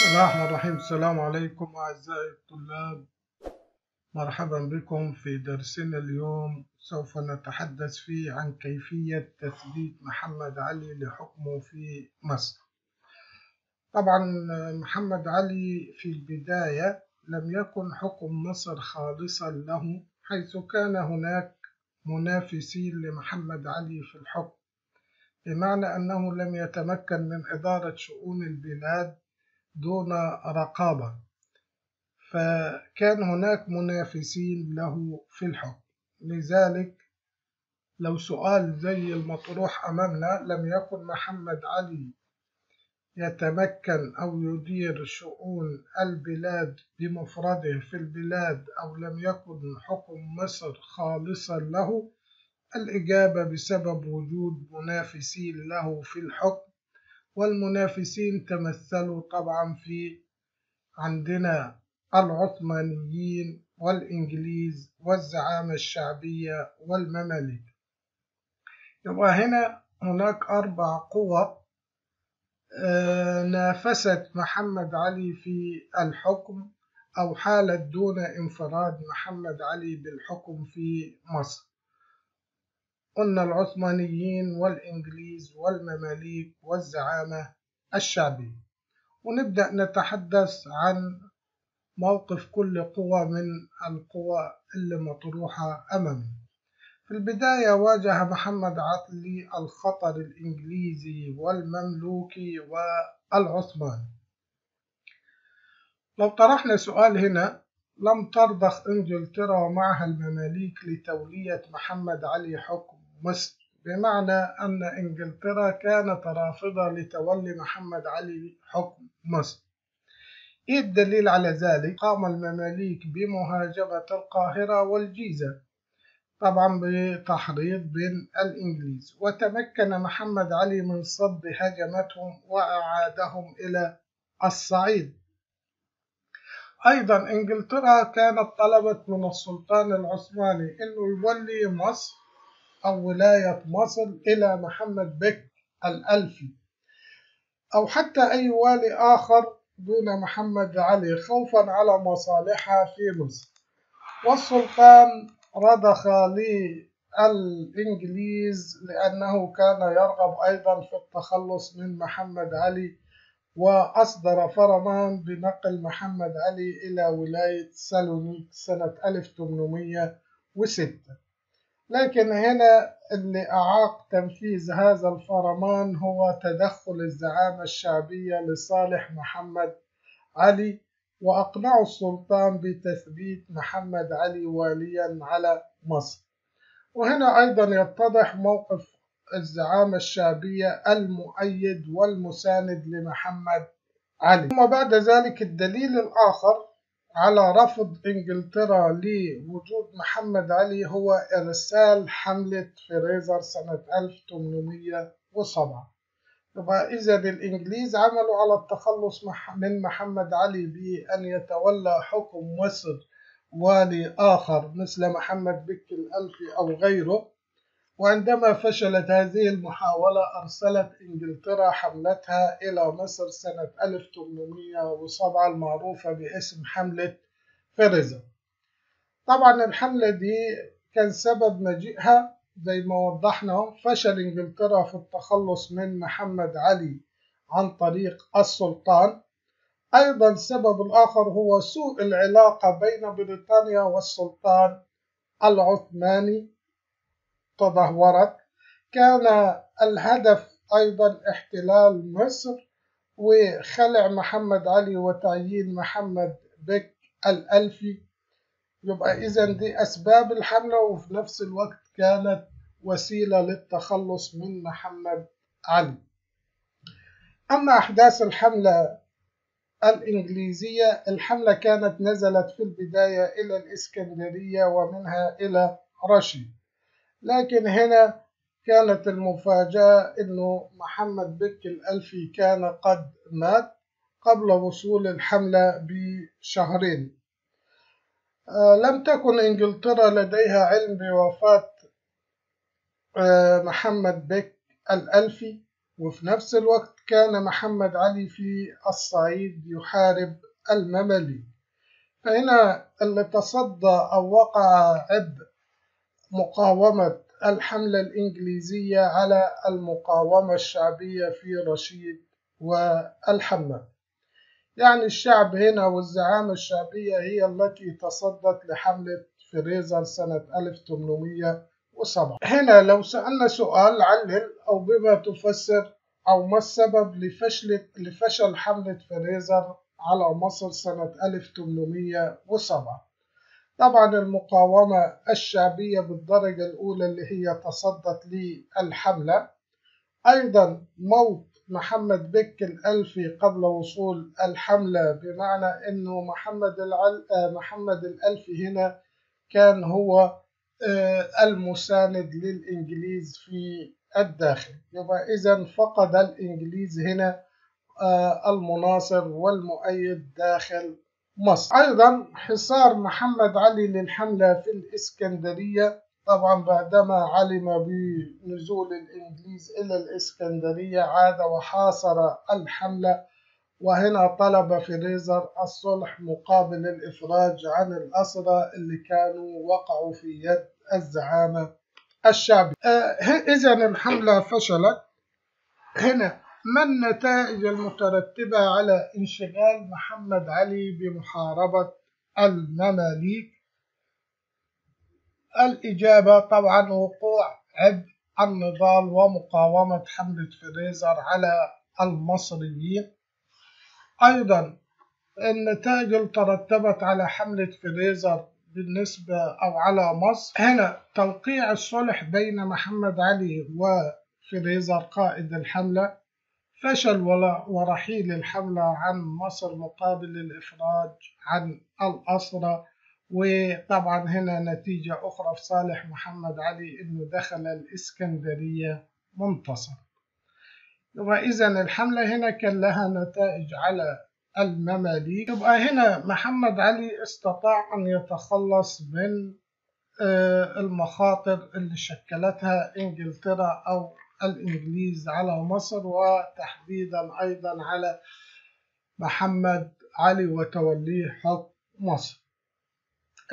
بسم الله الرحمن الرحيم. السلام عليكم أعزائي الطلاب، مرحبا بكم في درسنا اليوم. سوف نتحدث فيه عن كيفية تثبيت محمد علي لحكمه في مصر. طبعا محمد علي في البداية لم يكن حكم مصر خالصا له، حيث كان هناك منافسين لمحمد علي في الحكم، بمعنى أنه لم يتمكن من إدارة شؤون البلاد دون رقابة، فكان هناك منافسين له في الحكم. لذلك لو سؤال زي المطروح أمامنا، لم يكن محمد علي يتمكن أو يدير شؤون البلاد بمفرده في البلاد، أو لم يكن حكم مصر خالصا له، الإجابة بسبب وجود منافسين له في الحكم. والمنافسين تمثلوا طبعا في عندنا العثمانيين والإنجليز والزعامة الشعبية والمماليك. يبقى هناك 4 قوى نافست محمد علي في الحكم، أو حالت دون انفراد محمد علي بالحكم في مصر. قلنا العثمانيين والإنجليز والمماليك والزعامة الشعبية، ونبدأ نتحدث عن موقف كل قوة من القوى اللي مطروحة أمامه. في البداية واجه محمد علي الخطر الإنجليزي والمملوكي والعثماني. لو طرحنا سؤال هنا، لم ترضخ إنجلترا ومعها المماليك لتولية محمد علي حكم مصر، بمعنى أن إنجلترا كانت رافضة لتولي محمد علي حكم مصر. إيه الدليل على ذلك؟ قام المماليك بمهاجمة القاهرة والجيزة، طبعا بتحريض بين الإنجليز، وتمكن محمد علي من صد هجمتهم وأعادهم إلى الصعيد. أيضا إنجلترا كانت طلبت من السلطان العثماني أنه يولي مصر أو ولاية مصر إلى محمد بك الألفي، أو حتى أي والي آخر دون محمد علي، خوفا على مصالحها في مصر. والسلطان رضخ للإنجليز لأنه كان يرغب أيضا في التخلص من محمد علي، وأصدر فرمان بنقل محمد علي إلى ولاية سالونيك سنة 1806. لكن هنا اللي أعاق تنفيذ هذا الفرمان هو تدخل الزعامة الشعبية لصالح محمد علي، وأقنعوا السلطان بتثبيت محمد علي واليا على مصر. وهنا أيضا يتضح موقف الزعامة الشعبية المؤيد والمساند لمحمد علي. ثم بعد ذلك الدليل الآخر على رفض إنجلترا لوجود محمد علي هو إرسال حملة فريزر سنة 1807. يبقى إذا الإنجليز عملوا على التخلص من محمد علي بأن يتولى حكم مصر والي آخر مثل محمد بك الألفي أو غيره. وعندما فشلت هذه المحاولة، أرسلت إنجلترا حملتها إلى مصر سنة 1807 المعروفة باسم حملة فريزر. طبعا الحملة دي كان سبب مجيئها زي ما وضحنا فشل إنجلترا في التخلص من محمد علي عن طريق السلطان. أيضا السبب الآخر هو سوء العلاقة بين بريطانيا والسلطان العثماني تدهورت. كان الهدف أيضا احتلال مصر وخلع محمد علي وتعيين محمد بك الألفي. يبقى إذن دي أسباب الحملة، وفي نفس الوقت كانت وسيلة للتخلص من محمد علي. أما أحداث الحملة الإنجليزية، الحملة كانت نزلت في البداية إلى الإسكندرية ومنها إلى رشيد، لكن هنا كانت المفاجأة أنه محمد بك الألفي كان قد مات قبل وصول الحملة بشهرين. لم تكن إنجلترا لديها علم بوفاة محمد بك الألفي، وفي نفس الوقت كان محمد علي في الصعيد يحارب المماليك. فهنا اللي تصدى أو وقع عبء مقاومة الحملة الإنجليزية على المقاومة الشعبية في رشيد والحمام. يعني الشعب هنا والزعامة الشعبية هي التي تصدت لحملة فريزر سنة 1807. هنا لو سألنا سؤال علل أو بما تفسر أو ما السبب لفشل حملة فريزر على مصر سنة 1807. طبعا المقاومة الشعبية بالدرجة الأولى اللي هي تصدت للحملة، أيضا موت محمد بك الألفي قبل وصول الحملة، بمعنى أنه محمد الألفي هنا كان هو المساند للإنجليز في الداخل. يبقى إذن فقد الإنجليز هنا المناصر والمؤيد داخل مصر. أيضا حصار محمد علي للحملة في الإسكندرية، طبعا بعدما علم بنزول الإنجليز إلى الإسكندرية عاد وحاصر الحملة، وهنا طلب فريزر الصلح مقابل الإفراج عن الأسرى اللي كانوا وقعوا في يد الزعامة الشعبية. إذن الحملة فشلت. هنا ما النتائج المترتبة على انشغال محمد علي بمحاربة المماليك؟ الإجابة طبعا وقوع عبء النضال ومقاومة حملة فريزر على المصريين. أيضا النتائج اللي ترتبت على حملة فريزر بالنسبة أو على مصر، هنا توقيع الصلح بين محمد علي وفريزر قائد الحملة، فشل ورحيل الحملة عن مصر مقابل الإفراج عن الأسرى، وطبعا هنا نتيجة أخرى في صالح محمد علي أنه دخل الإسكندرية منتصر. وإذا الحملة هنا كان لها نتائج على المماليك. يبقى هنا محمد علي استطاع أن يتخلص من المخاطر اللي شكلتها إنجلترا أو الإنجليز على مصر، وتحديدا أيضا على محمد علي وتوليه حكم مصر.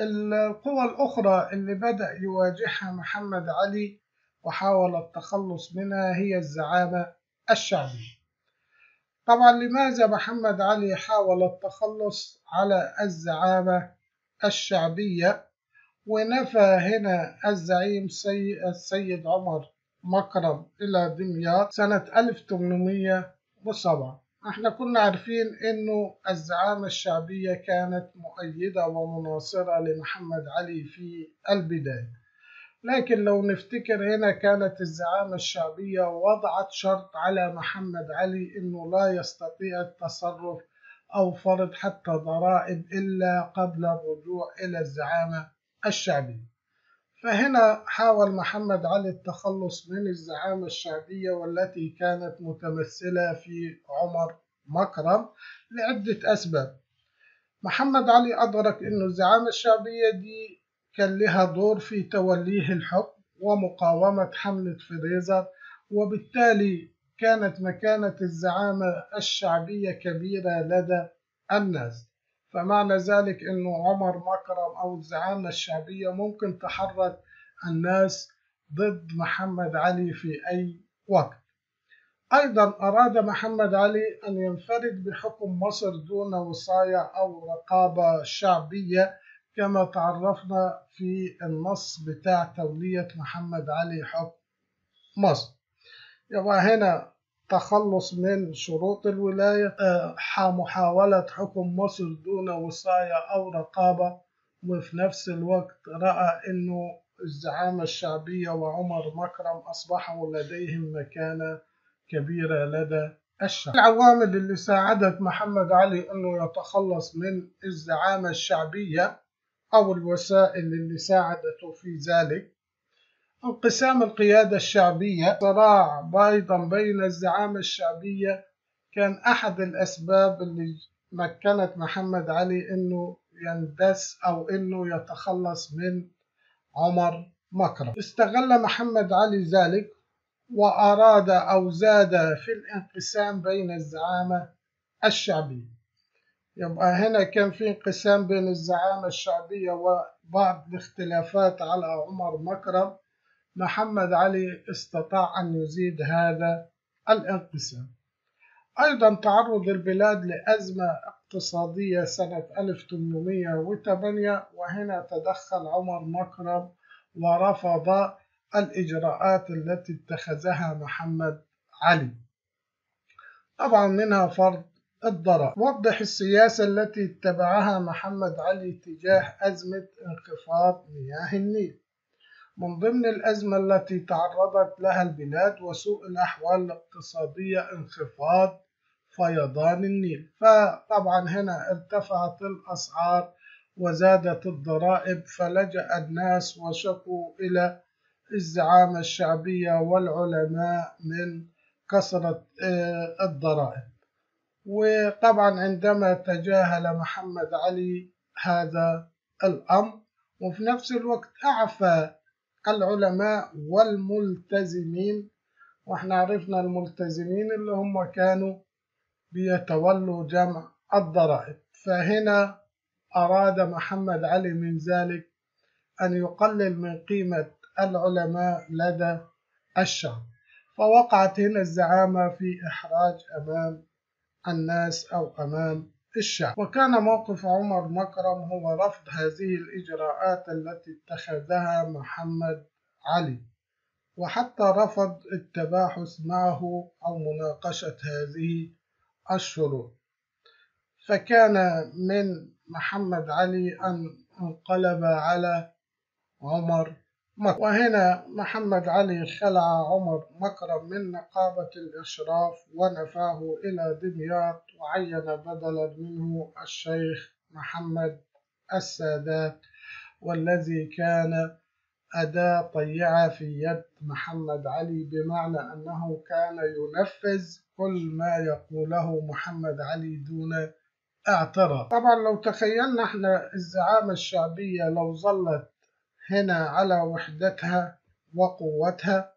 القوى الأخرى اللي بدأ يواجهها محمد علي وحاول التخلص منها هي الزعامة الشعبية. طبعا لماذا محمد علي حاول التخلص على الزعامة الشعبية ونفى هنا الزعيم السيد عمر مكرم إلى دمياط سنة 1807؟ احنا كنا عارفين انه الزعامة الشعبية كانت مؤيدة ومناصرة لمحمد علي في البداية، لكن لو نفتكر هنا كانت الزعامة الشعبية وضعت شرط على محمد علي انه لا يستطيع التصرف او فرض حتى ضرائب الا قبل الرجوع الى الزعامة الشعبية. فهنا حاول محمد علي التخلص من الزعامة الشعبية والتي كانت متمثلة في عمر مكرم لعدة أسباب. محمد علي أدرك أن الزعامة الشعبية دي كان لها دور في توليه الحكم ومقاومة حملة فريزر، وبالتالي كانت مكانة الزعامة الشعبية كبيرة لدى الناس. فمعنى ذلك أنه عمر مكرم أو الزعامة الشعبية ممكن تحرك الناس ضد محمد علي في أي وقت. أيضا أراد محمد علي أن ينفرد بحكم مصر دون وصاية أو رقابة شعبية كما تعرفنا في النص بتاع تولية محمد علي حكم مصر. يبقى هنا تخلص من شروط الولاية، محاولة حكم مصر دون وصاية أو رقابة، وفي نفس الوقت رأى أنه الزعامة الشعبية وعمر مكرم أصبحوا لديهم مكانة كبيرة لدى الشعب. العوامل اللي ساعدت محمد علي أنه يتخلص من الزعامة الشعبية أو الوسائل اللي ساعدته في ذلك: انقسام القيادة الشعبية، صراع أيضا بين الزعامة الشعبية كان أحد الأسباب اللي مكنت محمد علي أنه يندس أو أنه يتخلص من عمر مكرم. استغل محمد علي ذلك وأراد أو زاد في الانقسام بين الزعامة الشعبية. يبقى هنا كان في انقسام بين الزعامة الشعبية وبعض الاختلافات على عمر مكرم. محمد علي استطاع أن يزيد هذا الانقسام. أيضا تعرض البلاد لأزمة اقتصادية سنة 1808، وهنا تدخل عمر مكرم ورفض الإجراءات التي اتخذها محمد علي، طبعا منها فرض الضرائب. وضح السياسة التي اتبعها محمد علي تجاه أزمة انخفاض مياه النيل. من ضمن الأزمة التي تعرضت لها البلاد وسوء الأحوال الاقتصادية انخفاض فيضان النيل، فطبعا هنا ارتفعت الأسعار وزادت الضرائب، فلجأ الناس وشكوا إلى الزعامة الشعبية والعلماء من كثرة الضرائب. وطبعا عندما تجاهل محمد علي هذا الأمر، وفي نفس الوقت أعفى العلماء والملتزمين، واحنا عرفنا الملتزمين اللي هم كانوا بيتولوا جمع الضرائب، فهنا أراد محمد علي من ذلك أن يقلل من قيمة العلماء لدى الشعب، فوقعت هنا الزعامة في إحراج أمام الناس أو أمام الشعب. وكان موقف عمر مكرم هو رفض هذه الإجراءات التي اتخذها محمد علي، وحتى رفض التباحث معه أو مناقشة هذه الشروط. فكان من محمد علي أن انقلب على عمر مكرم، وهنا محمد علي خلع عمر مكرم من نقابة الإشراف ونفاه إلى دمياط، وعين بدلا منه الشيخ محمد السادات، والذي كان أداة طيعة في يد محمد علي، بمعنى أنه كان ينفذ كل ما يقوله محمد علي دون اعتراض. طبعا لو تخيلنا احنا الزعامة الشعبية لو ظلت هنا على وحدتها وقوتها،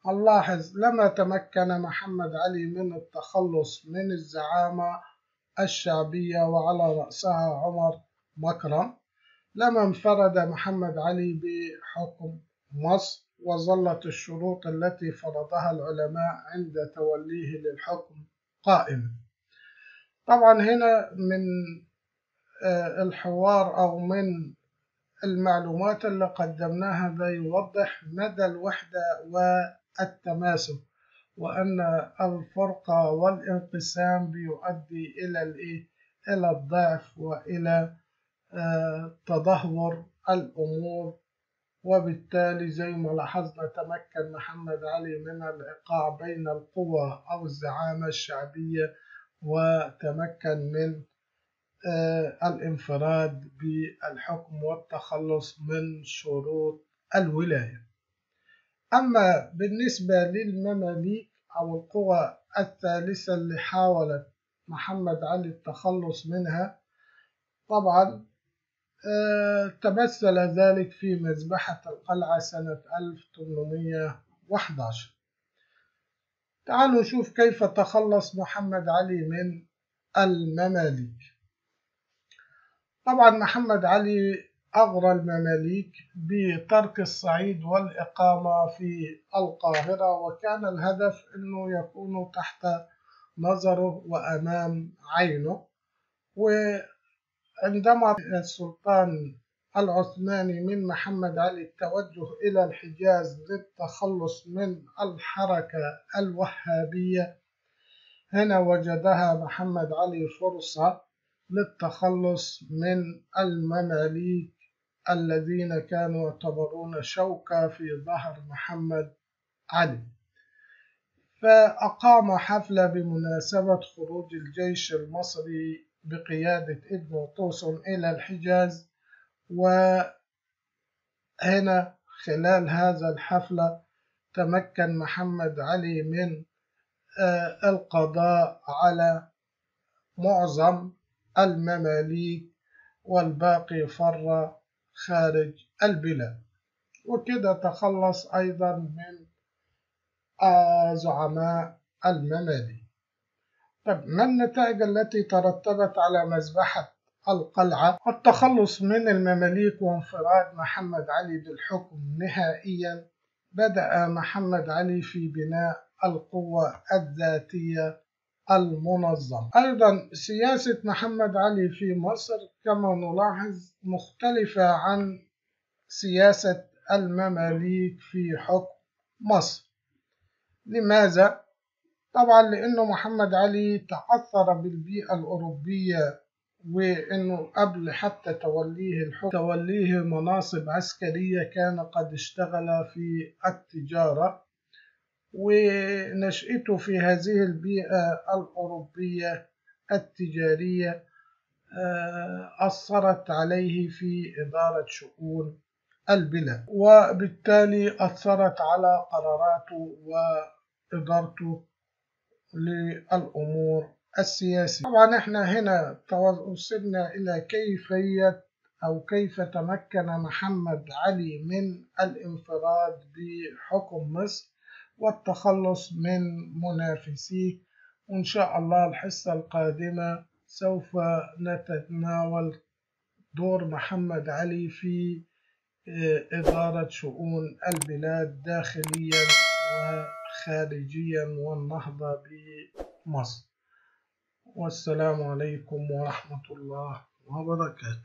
نلاحظ لما تمكن محمد علي من التخلص من الزعامة الشعبية وعلى رأسها عمر مكرم، لما انفرد محمد علي بحكم مصر وظلت الشروط التي فرضها العلماء عند توليه للحكم قائمة. طبعا هنا من الحوار أو من المعلومات اللي قدمناها ده يوضح مدى الوحدة والتماسك، وأن الفرقة والانقسام بيؤدي إلى الضعف وإلى تدهور الأمور. وبالتالي زي ما لاحظنا تمكن محمد علي من الإيقاع بين القوى أو الزعامة الشعبية، وتمكن من الانفراد بالحكم والتخلص من شروط الولاية. أما بالنسبة للمماليك أو القوى الثالثة اللي حاولت محمد علي التخلص منها، طبعا تمثل ذلك في مذبحة القلعة سنة 1811. تعالوا نشوف كيف تخلص محمد علي من المماليك. طبعا محمد علي أغرى المماليك بترك الصعيد والإقامة في القاهرة، وكان الهدف أنه يكونوا تحت نظره وأمام عينه. وعندما السلطان العثماني من محمد علي التوجه إلى الحجاز للتخلص من الحركة الوهابية، هنا وجدها محمد علي فرصة للتخلص من المماليك الذين كانوا يعتبرون شوكة في ظهر محمد علي. فأقام حفلة بمناسبة خروج الجيش المصري بقيادة ابن طوسن إلى الحجاز، وهنا خلال هذا الحفلة تمكن محمد علي من القضاء على معظم المماليك، والباقي فر خارج البلاد. وكده تخلص أيضا من زعماء المماليك. طيب، ما النتائج التي ترتبت على مذبحة القلعة؟ التخلص من المماليك وانفراد محمد علي بالحكم نهائيا. بدأ محمد علي في بناء القوة الذاتية المنظمة. أيضا سياسة محمد علي في مصر كما نلاحظ مختلفة عن سياسة المماليك في حكم مصر. لماذا؟ طبعا لأنه محمد علي تأثر بالبيئة الأوروبية، وأنه قبل حتى توليه الحكم توليه مناصب عسكرية كان قد اشتغل في التجارة، ونشأته في هذه البيئة الأوروبية التجارية أثرت عليه في إدارة شؤون البلاد، وبالتالي أثرت على قراراته وإدارته للأمور السياسية. طبعا احنا هنا وصلنا إلى كيفية أو كيف تمكن محمد علي من الانفراد بحكم مصر والتخلص من منافسيه. وإن شاء الله الحصة القادمة سوف نتناول دور محمد علي في إدارة شؤون البلاد داخليا وخارجيا والنهضة بمصر. والسلام عليكم ورحمة الله وبركاته.